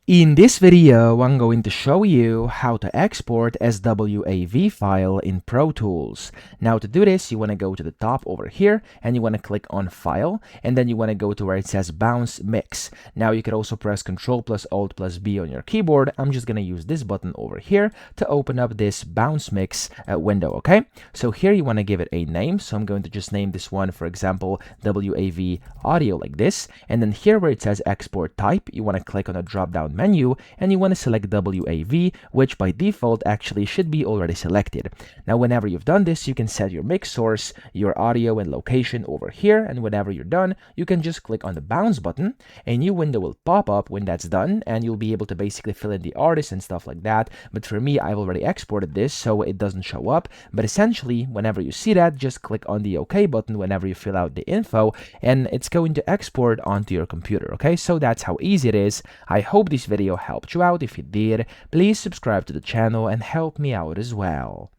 In this video, I'm going to show you how to export as WAV file in Pro Tools. Now to do this, you want to go to the top over here and you want to click on File, and then you want to go to where it says Bounce Mix. Now you could also press Ctrl plus Alt plus B on your keyboard. I'm just going to use this button over here to open up this Bounce Mix window, okay? So here you want to give it a name. So I'm going to just name this one, for example, WAV Audio like this. And then here where it says Export Type, you want to click on a drop-down menu and you want to select WAV, which by default actually should be already selected. Now whenever you've done this, you can set your mix source, your audio and location over here, and whenever you're done, you can just click on the bounce button. A new window will pop up when that's done, and you'll be able to basically fill in the artist and stuff like that. But for me, I've already exported this, so it doesn't show up. But essentially, whenever you see that, just click on the OK button whenever you fill out the info, and it's going to export onto your computer, okay? So that's how easy it is. I hope this video helped you out. If it did, please subscribe to the channel and help me out as well.